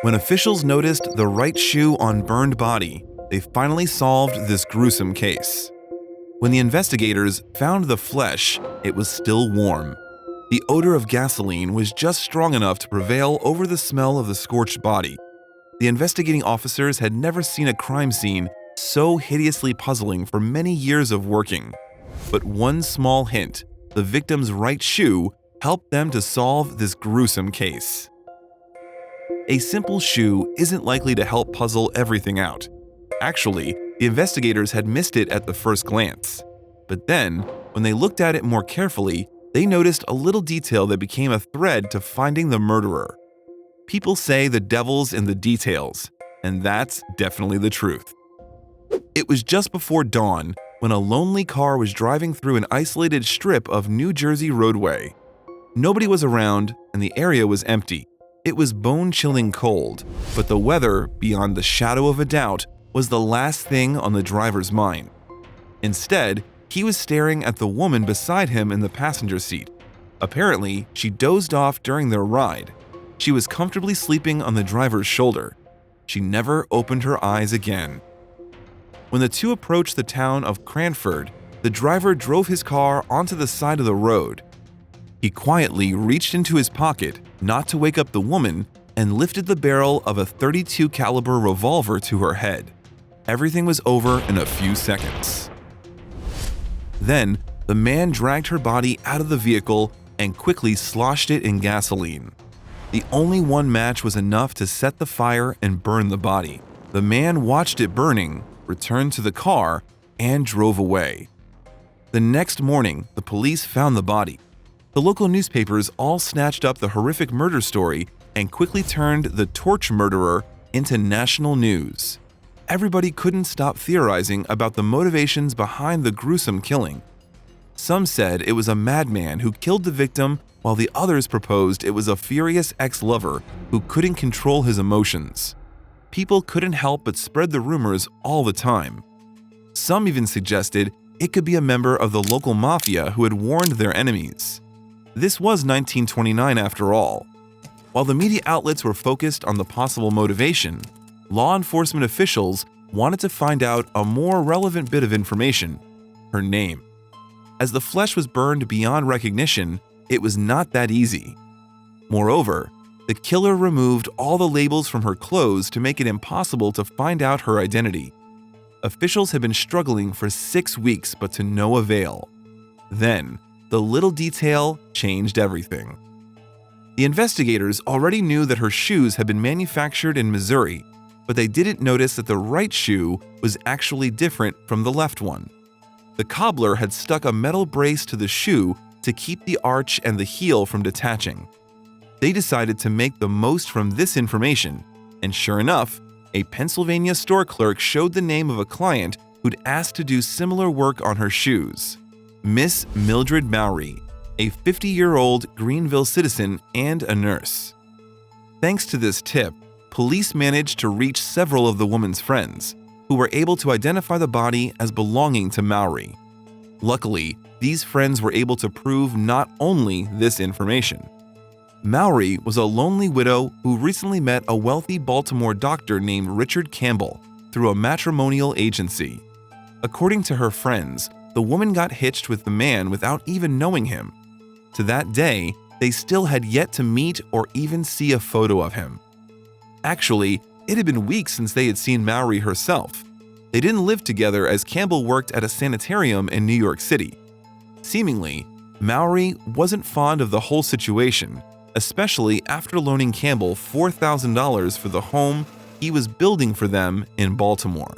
When officials noticed the right shoe on burned body, they finally solved this gruesome case. When the investigators found the flesh, it was still warm. The odor of gasoline was just strong enough to prevail over the smell of the scorched body. The investigating officers had never seen a crime scene so hideously puzzling for many years of working. But one small hint, the victim's right shoe, helped them to solve this gruesome case. A simple shoe isn't likely to help puzzle everything out. Actually, the investigators had missed it at the first glance. But then, when they looked at it more carefully, they noticed a little detail that became a thread to finding the murderer. People say the devil's in the details, and that's definitely the truth. It was just before dawn when a lonely car was driving through an isolated strip of New Jersey roadway. Nobody was around, and the area was empty. It was bone-chilling cold, but the weather, beyond the shadow of a doubt, was the last thing on the driver's mind. Instead, he was staring at the woman beside him in the passenger seat. Apparently, she dozed off during their ride. She was comfortably sleeping on the driver's shoulder. She never opened her eyes again. When the two approached the town of Cranford, the driver drove his car onto the side of the road. He quietly reached into his pocket, not to wake up the woman, and lifted the barrel of a .32 caliber revolver to her head. Everything was over in a few seconds. Then, the man dragged her body out of the vehicle and quickly sloshed it in gasoline. The only one match was enough to set the fire and burn the body. The man watched it burning, returned to the car, and drove away. The next morning, the police found the body. The local newspapers all snatched up the horrific murder story and quickly turned the torch murderer into national news. Everybody couldn't stop theorizing about the motivations behind the gruesome killing. Some said it was a madman who killed the victim, while the others proposed it was a furious ex-lover who couldn't control his emotions. People couldn't help but spread the rumors all the time. Some even suggested it could be a member of the local mafia who had warned their enemies. This was 1929 after all. While the media outlets were focused on the possible motivation, law enforcement officials wanted to find out a more relevant bit of information: her name. As the flesh was burned beyond recognition, it was not that easy. Moreover, the killer removed all the labels from her clothes to make it impossible to find out her identity. Officials had been struggling for 6 weeks, but to no avail. Then, the little detail changed everything. The investigators already knew that her shoes had been manufactured in Missouri, but they didn't notice that the right shoe was actually different from the left one. The cobbler had stuck a metal brace to the shoe to keep the arch and the heel from detaching. They decided to make the most from this information, and sure enough, a Pennsylvania store clerk showed the name of a client who'd asked to do similar work on her shoes: Miss Mildred Mowry, a 50-year-old Greenville citizen and a nurse. Thanks to this tip, police managed to reach several of the woman's friends, who were able to identify the body as belonging to Mowry. Luckily, these friends were able to prove not only this information. Mowry was a lonely widow who recently met a wealthy Baltimore doctor named Richard Campbell through a matrimonial agency. According to her friends, the woman got hitched with the man without even knowing him. To that day, they still had yet to meet or even see a photo of him. Actually, it had been weeks since they had seen Mowry herself. They didn't live together as Campbell worked at a sanitarium in New York City. Seemingly, Mowry wasn't fond of the whole situation, especially after loaning Campbell $4,000 for the home he was building for them in Baltimore.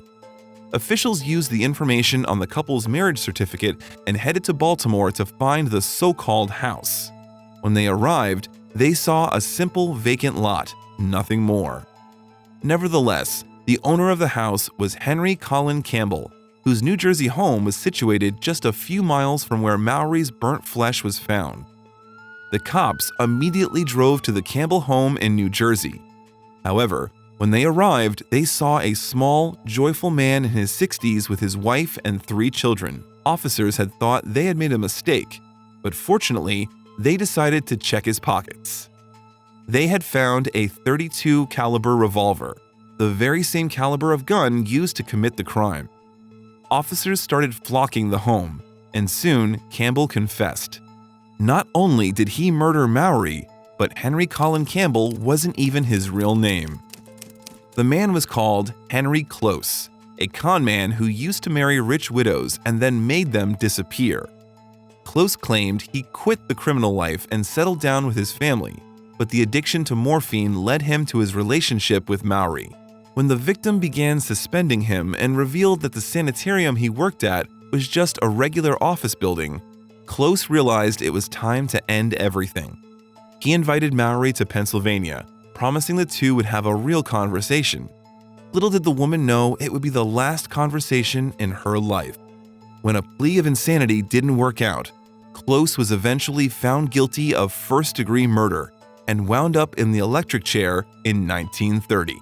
Officials used the information on the couple's marriage certificate and headed to Baltimore to find the so-called house. When they arrived, they saw a simple vacant lot, nothing more. Nevertheless, the owner of the house was Henry Colin Campbell, whose New Jersey home was situated just a few miles from where Mowry's burnt flesh was found. The cops immediately drove to the Campbell home in New Jersey. However, when they arrived, they saw a small, joyful man in his 60s with his wife and 3 children. Officers had thought they had made a mistake, but fortunately, they decided to check his pockets. They had found a .32 caliber revolver, the very same caliber of gun used to commit the crime. Officers started flocking the home, and soon Campbell confessed. Not only did he murder Mowry, but Henry Colin Campbell wasn't even his real name. The man was called Henry Close, a con man who used to marry rich widows and then made them disappear. Close claimed he quit the criminal life and settled down with his family, but the addiction to morphine led him to his relationship with Mowry. When the victim began suspending him and revealed that the sanitarium he worked at was just a regular office building, Close realized it was time to end everything. He invited Mowry to Pennsylvania, promising the two would have a real conversation. Little did the woman know it would be the last conversation in her life. When a plea of insanity didn't work out, Close was eventually found guilty of first-degree murder and wound up in the electric chair in 1930.